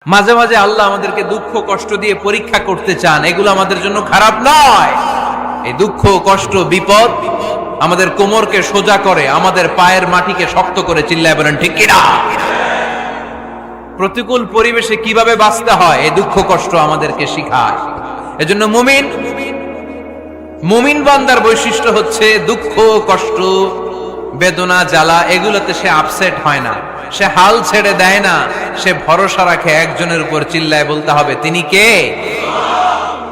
মাঝে মাঝে আল্লাহ আমাদেরকে দুঃখ কষ্ট দিয়ে পরীক্ষা করতে চান, এগুলো আমাদের জন্য খারাপ নয়। এই দুঃখ কষ্ট বিপদ আমাদের কোমরকে সোজা করে, আমাদের পায়ের মাটিকে শক্ত করে। চিল্লায় বলেন ঠিক কিনা? প্রতিকূল পরিবেশে কিভাবে বাঁচতে হয় এই দুঃখ কষ্ট আমাদেরকে শিখায়। এজন্য মুমিন বান্দার বৈশিষ্ট্য হচ্ছে দুঃখ কষ্ট বেদনা জ্বালা এগুলোতে সে আপসেট হয় না, সে হাল ছেড়ে দেয় না, সে ভরসা রাখে একজনের উপর। চিল্লায় বলতে হবে তিনি কে?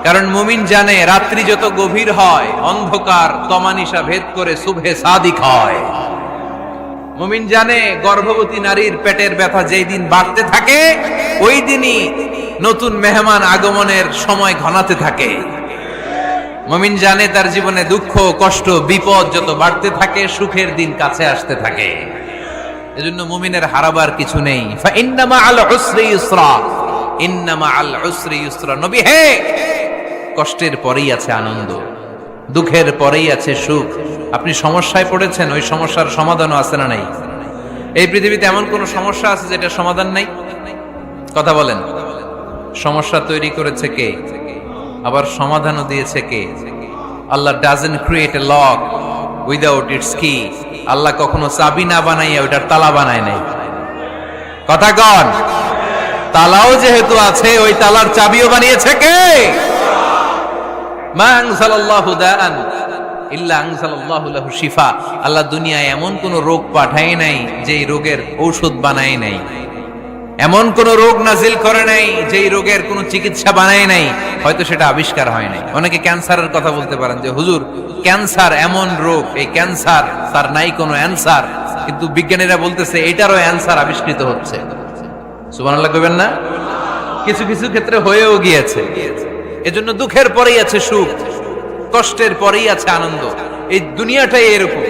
কারণ মুমিন জানে রাত্রি যত গভীর হয় অন্ধকার তমানিসা ভেদ করে সুবহে সাদিক হয়। মুমিন জানে গর্ভবতী নারীর পেটের ব্যথা যেই দিন বাড়তে থাকে ওই দিনই নতুন মেহমান আগমনের সময় ঘনাতে থাকে। মুমিন জানে তার জীবনে দুঃখ কষ্ট বিপদ যত বাড়তে থাকে সুখের দিন কাছে আসতে থাকে। এজন্য মুমিনের হারাবার কিছু নেই। ফাইন্না মাআল উসরি ইউসরা, ইন্না মাআল উসরি ইউসরা। নবী হে, কষ্টের পরেই আছে আনন্দ, দুঃখের পরেই আছে সুখ। আপনি সমস্যায় পড়েছেন, ওই সমস্যার সমাধানও আছে না নাই? এই পৃথিবীতে এমন কোন সমস্যা আছে যেটা সমাধান নাই? কথা বলেন। সমস্যা তৈরি করেছে কে? আবার সমাধানও দিয়েছে কে? Allah doesn't create a lock without its key. Allah কখনো চাবি না বানাইয়া ওইটার তালা বানায় নাই। কথা কন। তালাও যেহেতু আছে ওই তালার চাবিও বানিয়েছে কে? মা আনজালাল্লাহু দাআন ইল্লা আনজালাল্লাহু লাহু শিফা। আল্লাহ দুনিয়ায় এমন কোন রোগ পাঠায় নাই যে রোগের ঔষধ বানায় নাই, এমন কোন রোগ নাজিল করে নাই যেই রোগের কোন চিকিৎসা বানায় নাই, হয়তো সেটা আবিষ্কার হয় নাই। অনেকে ক্যান্সারের কথা বলতে পারেন যে হুজুর ক্যান্সার এমন রোগ, এই ক্যান্সার তার নাই কোনো অ্যানসার, কিন্তু বিজ্ঞানীরা বলতেছে এটারও অ্যানসার আবিষ্কৃত হচ্ছে। সুবহানাল্লাহ কইবেন না? কিছু কিছু ক্ষেত্রে হয়েও গিয়েছে। এজন্য দুঃখের পরেই আছে সুখ, কষ্টের পরেই আছে আনন্দ। এই দুনিয়াটাই এরকম,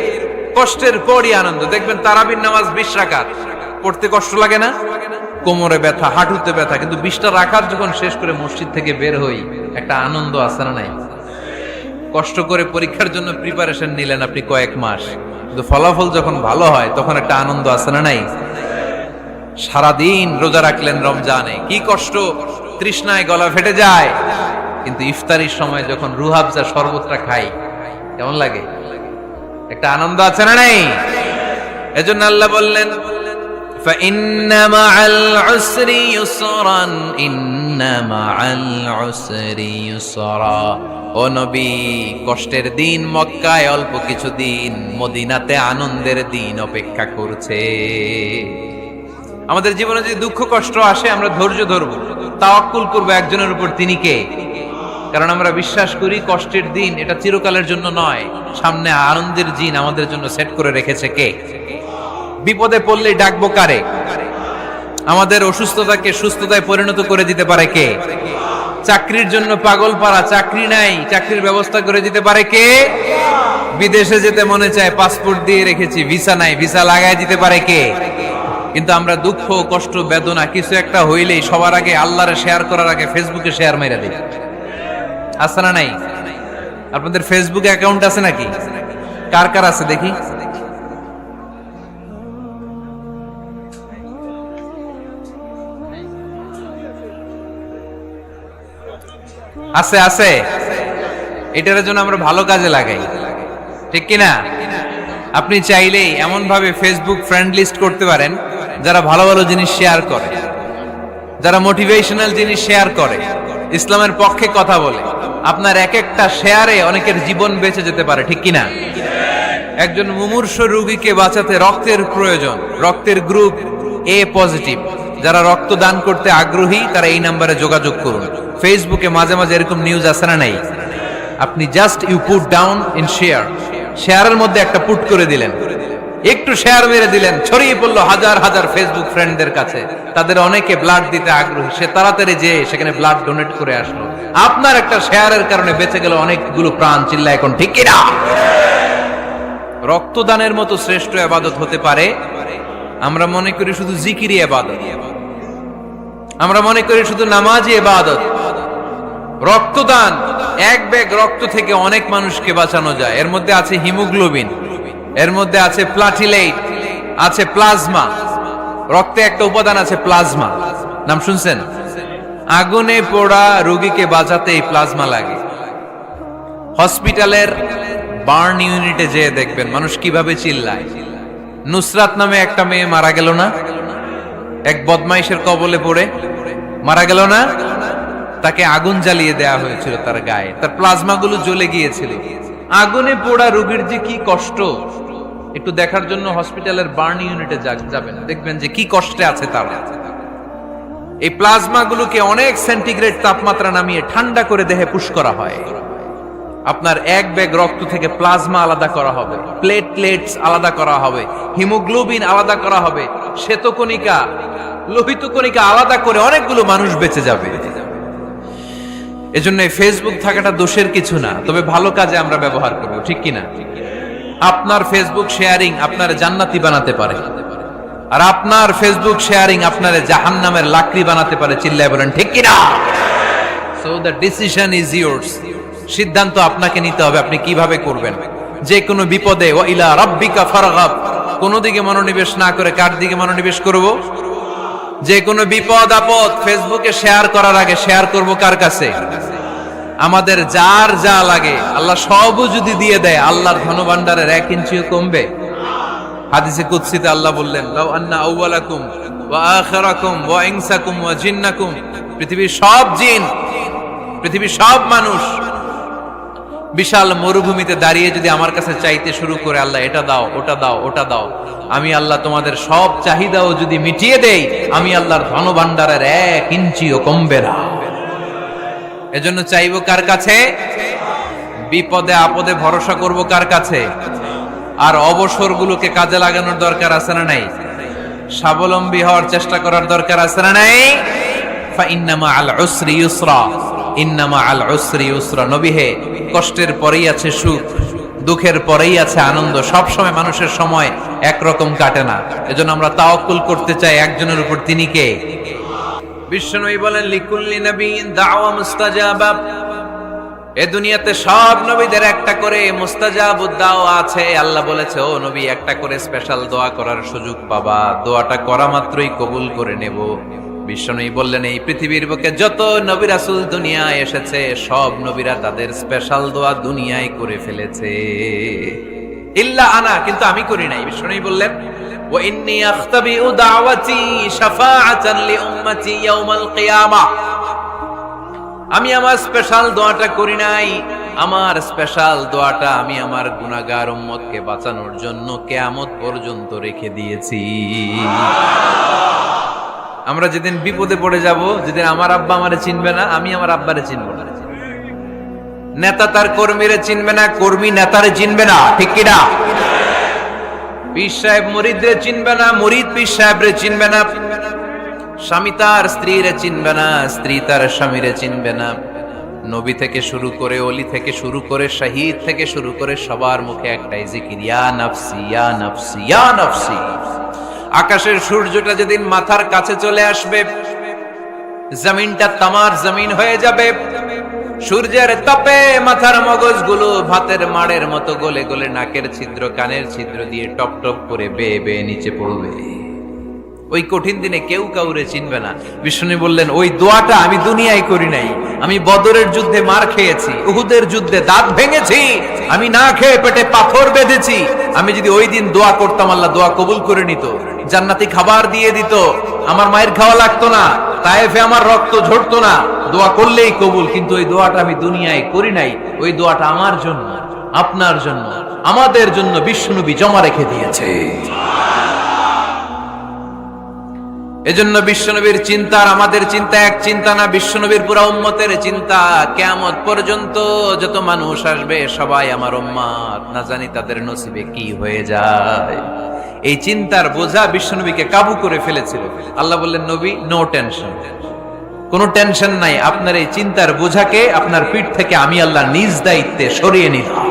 কষ্টের পরই আনন্দ। দেখবেন তারাবির নামাজ 20 রাকাত পড়তে কষ্ট লাগে না? কোমরে ব্যথা, হাঁটুতে ব্যথা, কিন্তু 20টা রাকাত যখন শেষ করে মসজিদ থেকে বের হই একটা আনন্দ আছে না নাই? কষ্ট করে পরীক্ষার জন্য প্রিপারেশন নিলেন আপনি কয়েক মাস, কিন্তু ফলাফল যখন ভালো হয় তখন একটা আনন্দ আছে না নাই? সারাদিন রোজা রাখলেন রমজানে, কি কষ্ট, তৃষ্ণায় গলা ফেটে যায়, কিন্তু ইফতারির সময় যখন রুহাবজা শরবতটা খাই কেমন লাগে? একটা আনন্দ আছে না নাই? এজন্য আল্লাহ বললেন ফাইন্না মাআল উসরি ইউসরান, ইন্না মাআল উসরি ইউসরা। ও নবী, কষ্টের দিন মক্কায় অল্প কিছু দিন, মদিনাতে আনন্দের দিন অপেক্ষা করছে। আমাদের জীবনে যদি দুঃখ কষ্ট আসে আমরা ধৈর্য ধরবো, তাওয়াক্কুল করবো একজনের উপর, তিনি কে? কারণ আমরা বিশ্বাস করি কষ্টের দিন এটা চিরকালের জন্য নয়, সামনে আনন্দের দিন আমাদের জন্য সেট করে রেখেছে কে? বিপদে পড়লে ডাকবো কারে? আমাদের অসুস্থতাকে সুস্থতায় পরিণত করে দিতে পারে কে? চাকরির জন্য পাগল পারা, চাকরি নাই, চাকরির ব্যবস্থা করে দিতে পারে কে? বিদেশে যেতে মনে চায়, পাসপোর্ট দিয়ে রেখেছি, ভিসা নাই, ভিসা লাগায় দিতে পারে কে? কিন্তু আমরা দুঃখ কষ্ট বেদনা কিছু একটা হইলেই সবার আগে আল্লাহরে শেয়ার করার আগে ফেসবুকে শেয়ার মেরে দিই। আছে না নাই? আপনাদের ফেসবুকে অ্যাকাউন্ট আছে নাকি? কার কার আছে দেখি? আছে আছে। এটার জন্য আমরা ভালো কাজে লাগাই, ঠিক কিনা? আপনি চাইলেই এমন ভাবে ফেসবুক ফ্রেন্ড লিস্ট করতে পারেন যারা ভালো ভালো জিনিস শেয়ার করে, যারা মোটিভেশনাল জিনিস শেয়ার করে, ইসলামের পক্ষে কথা বলে। আপনার এক একটা শেয়ারে অনেকের জীবন বেঁচে যেতে পারে, ঠিক কিনা? একজন মুমূর্ষ রোগীকে বাঁচাতে রক্তের প্রয়োজন, রক্তের গ্রুপ এ পজিটিভ। যারা রক্ত দান করতে আগ্রহী তারা এই নাম্বারে যোগাযোগ করুন। ফেসবুকে মাঝে মাঝে এরকম নিউজ আসে না নাই? আপনি just you put down in share, শেয়ারের মধ্যে একটা পুট করে দিলেন, একটু শেয়ার মেরে দিলেন, ছড়িয়ে পড়লো হাজার হাজার ফেসবুক ফ্রেন্ডদের কাছে। তাদের অনেকে ব্লাড দিতে আগ্রহী, সে তাড়াতাড়ি যে সেখানে ব্লাড ডোনেট করে আসলো। আপনার একটা শেয়ারের কারণে বেঁচে গেল অনেকগুলো প্রাণ। চিল্লা এখন ঠিক কিনা? রক্তদানের মতো শ্রেষ্ঠ ইবাদত হতে পারে? আমরা মনে করি শুধু জিকিরি ইবাদত, আমরা মনে করি শুধু নামাজি ইবাদত। রক্তদান, এক ব্যাগ রক্ত থেকে অনেক মানুষকে বাঁচানো যায়। এর মধ্যে আছে হিমোগ্লোবিন, এর মধ্যে আছে প্লাটিলেট, আছে প্লাজমা। রক্তে একটা উপাদান আছে প্লাজমা। নাম শুনছেন? আগুনে পোড়া রোগীকে বাঁচাতে এই প্লাজমা লাগে। হসপিটালের বার্ন ইউনিটে যেয়ে দেখবেন মানুষ কিভাবে চিল্লায়। নুসরাত নামে একটা মেয়ে মারা গেল না, এক বদমাইশের কবলে পড়ে মারা গেল না? তাকে আগুন জ্বালিয়ে দেয়া হয়েছিল তার গায়ে, তার প্লাজমা গুলো জ্বলে গিয়েছিল। আগুনে পোড়া রোগীর যে কি কষ্ট, একটু দেখার জন্য হসপিটালের বার্ন ইউনিটে যাবেন, দেখবেন যে কি কষ্টে আছে তারা। এই প্লাজমা গুলোকে অনেক সেন্টিগ্রেড তাপমাত্রা নামিয়ে ঠান্ডা করে দেহে পুশ করা হয়। আপনার এক ব্যাগ রক্ত থেকে প্লাজমা আলাদা করা হবে, প্লেটলেটস আলাদা করা হবে, হিমোগ্লোবিন আলাদা করা হবে, শ্বেতকণিকা, লোহিত কণিকা আলাদা করে অনেকগুলো মানুষ বেঁচে যাবে। এজন্য ফেসবুক থাকাটা দোষের কিছু না, তবে ভালো কাজে আমরা ব্যবহার করব, ঠিক কিনা? আপনার ফেসবুক শেয়ারিং আপনার জান্নাতি বানাতে পারে, আর আপনার ফেসবুক শেয়ারিং আপনার জাহান্নামের লাকড়ি বানাতে পারে। চিল্লায় বলেন ঠিক কিনা? So the decision is yours. সিদ্ধান্ত আপনাকে নিতে হবে, আপনি কিভাবে করবেন। যে কোনো বিপদে ওয়া ইলা রাব্বিকা ফারগাব, কোন দিকে মনোনিবেশ না করে কার দিকে মনোনিবেশ করব? যে কোনো বিপদ আপদ ফেসবুকে শেয়ার করার আগে শেয়ার করব কার কাছে? আমাদের যার যা লাগে আল্লাহ সবও যদি দিয়ে দেয়, আল্লাহর ধনভাণ্ডারের 1 ইঞ্চিও কমবে? হাদিসে কুদসিতে আল্লাহ বললেন, লাউ আন্না আউওয়ালাকুম ওয়া আখিরাকুম ওয়া ইনসাকুম ওয়া জিন্নাকুম, পৃথিবীর সব জিন, পৃথিবীর সব মানুষ বিশাল মরুভূমিতে দাঁড়িয়ে যদি আমার কাছে চাইতে শুরু করে, আল্লাহ এটা দাও, ওটা দাও, ওটা দাও, আমি আল্লাহ তোমাদের সব চাহিদাও যদি মিটিয়ে দেই, আমি আল্লাহর ধনভাণ্ডারের 1 ইঞ্চিও কমবে না। এজন্য চাইবো কার কাছে? বিপদে আপদে ভরসা করব কার কাছে? আর অবসরগুলোকে কাজে লাগানোর দরকার আছে না নাই? স্বাবলম্বী হওয়ার চেষ্টা করার দরকার আছে না নাই? ফা ইন্নামা আল উসরি ইউসরা, ইন্নামা আল উসরি ইউসরা। নবী হে, কষ্টের পরেই আছে সুখ, দুঃখের পরেই আছে আনন্দ। সব সময় মানুষের সময় একরকম কাটে না। এজন্য আমরা তাওয়াক্কুল করতে চাই একজনের উপর, তিনি কে? বিশ্বনবী বলেন, লিকুল্লি নবিয়্যিন দাওয়া মুস্তাজাবা। এই দুনিয়াতে সব নবীদের একটা করে মুস্তাজাবুদ দাওয়া আছে। আল্লাহ বলেছে, ও নবী, একটা করে স্পেশাল দোয়া করার সুযোগ পাবা, দোয়াটা করা মাত্রই কবুল করে নেব। বিশ্বনবী বললেন, এই পৃথিবীর বুকে যত নবী রাসূল দুনিয়ায় এসেছে, সব নবীরা তাদের স্পেশাল দোয়া দুনিয়ায় করে ফেলেছে, ইল্লা আনা, কিন্তু আমি করি নাই। বিশ্বনবী বললেন, ওয়া ইন্নী আখতাবিউ দাওয়াতি শাফাআতান লিউম্মতি ইয়াউমাল কিয়ামা। আমি আমার স্পেশাল দোয়াটা করি নাই, আমার স্পেশাল দোয়াটা আমি আমার গুনাহগার উম্মতকে বাঁচানোর জন্য কিয়ামত পর্যন্ত রেখে দিয়েছি। আমরা যেদিন বিপদে পড়ে যাব, যেদিন আমার আব্বা আমারে চিনবে না, আমি আমার আব্বারে চিনব না, নেতা তার কর্মীরে চিনবে না, কর্মী নেতারে চিনবে না, ঠিক কিনা? পীর সাহেব মুরিদরে চিনবে না, মুরিদ পীর সাহেবরে চিনবে না, স্বামী তার স্ত্রীরে চিনবে না, স্ত্রী তার স্বামীরে চিনবে না। নবী থেকে শুরু করে, ওলি থেকে শুরু করে, শহীদ থেকে শুরু করে সবার মুখে একটাই জিকির, ইয়া নাফসি ইয়া নাফসি ইয়া নাফসি। আকাশের সূর্যটা যেদিন মাথার কাছে চলে আসবে, জমিনটা তামার জমিন হয়ে যাবে। সূর্যের তাপে মাথার মগজগুলো ভাতের মাড়ের মতো গলে গলে নাকের ছিদ্র, কানের ছিদ্র দিয়ে টপ টপ করে বেয়ে বেয়ে নিচে পড়বে। ওই কঠিন দিনে কেউ কাউরে চিনবে না। বিষ্ণু বললেন, ওই দোয়াটা আমি দুনিয়ায় করি নাই, আমি বদরের যুদ্ধে মার খেয়েছি, উহুদের যুদ্ধে দাঁত ভেঙেছি, আমি না খেয়ে পেটে পাথর বেঁধেছি। আমি যদি ওই দিন দোয়া করতাম, আল্লাহ দোয়া কবুল করে নিত, জান্নাতি খাবার দিয়ে দিত, আমার মায়ের খাওয়া লাগতো না, তায়েফে আমার রক্ত ঝরতো না, দোয়া করলেই কবুল। কিন্তু ওই দোয়াটা আমি দুনিয়ায় করি নাই, ওই দোয়াটা আমার জন্য, আপনার জন্য, আমাদের জন্য বিশ্বনবী জমা রেখে দিয়েছে। এজন্য বিশ্বনবীর চিন্তা আর আমাদের চিন্তা এক চিন্তা না, বিশ্বনবীর পুরা উম্মতের চিন্তা। কিয়ামত পর্যন্ত যত মানুষ আসবে সবাই আমার উম্মত, না জানি তাদের নসিবে কি হয়ে যায়। এই চিন্তার বোঝা বিশ্বনবীকে কাবু করে ফেলেছিল। আল্লাহ বললেন, নবী, নো টেনশন, কোনো টেনশন নাই, আপনার এই চিন্তার বোঝাকে আপনার পিঠ থেকে আমি আল্লাহ নিজ দায়িত্বে সরিয়ে নিলাম।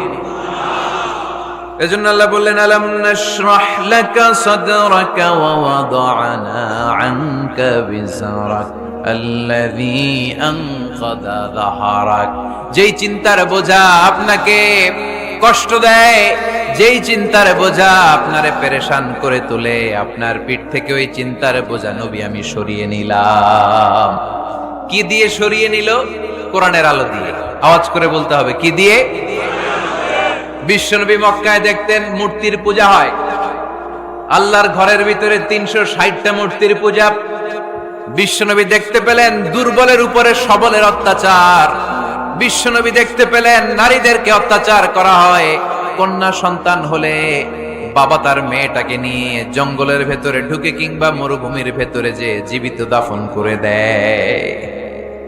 এজন্য আল্লাহ বললেন, আলাম নাশরাহ লাকা সাদরাকা ওয়া ওয়াদা'না আনকা বিজরাক আল্লাযী আনকাযা যাহরাক। যেই চিন্তার বোঝা আপনাকে কষ্ট দেয়, যেই চিন্তার বোঝা আপনারে পেরেশান করে তোলে, আপনার পিঠ থেকে ওই চিন্তার বোঝা নবী আমি সরিয়ে নিলাম। কি দিয়ে সরিয়ে নিল? কোরআনের আলো দিয়ে। আওয়াজ করে বলতে হবে, কি দিয়ে? বিশ্বনবী মক্কায় দেখতেন মূর্তির পূজা হয়, আল্লাহর ঘরের ভিতরে 360টা মূর্তির পূজা। বিশ্বনবী দেখতে পেলেন দুর্বলের উপরে সবলের অত্যাচার। বিশ্বনবী দেখতে পেলেন নারীদেরকে অত্যাচার করা হয়। কন্যা সন্তান হলে বাবা তার মেয়েটাকে নিয়ে জঙ্গলের ভেতরে ঢুকে কিংবা মরুভূমির ভেতরে যে জীবিত দাফন করে দেয়।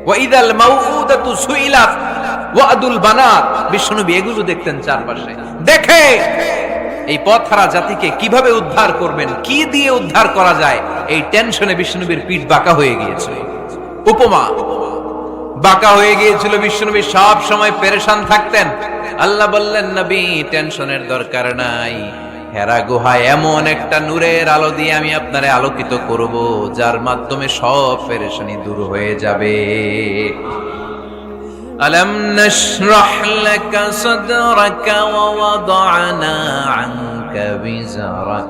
ওয়াইদাল মাউউদাতু সুইলাত ওয়াদুল বানাত। বিশ্বনবী এগুলো দেখতেন চারপাশে। দেখে এই পথহারা জাতিকে কিভাবে উদ্ধার করবেন, কি দিয়ে উদ্ধার করা যায়, এই টেনশনে বিশ্বনবীর পিঠ বাঁকা হয়ে গিয়েছিল। উপমা বাঁকা হয়ে গিয়েছিল। বিশ্বনবী সব সময় পেরেশান থাকতেন। আল্লাহ বললেন, নবী টেনশনের দরকার নাই, হেরা গুহায় এমন একটা নূরের আলো দিয়ে আমি আপনারে আলোকিত করব, যার মাধ্যমে সব পেরেশানি দূর হয়ে যাবে। ألم نشرح لك صدرك ووضعنا عنك وزرك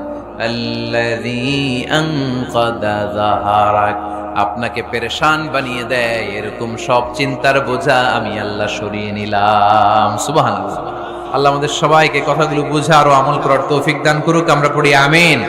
الذي أنقض ظهرك। আপনাকে পেরেশান বানিয়ে দেয় এরকম সব চিন্তার বোঝা আমি আল্লাহ সরিয়ে নিলাম। সুবহানাল্লাহ। আল্লাহ আমাদের সবাইকে কথাগুলো বুঝার ও আমল করার তৌফিক দান করুক। আমরা পড়ি আমিন।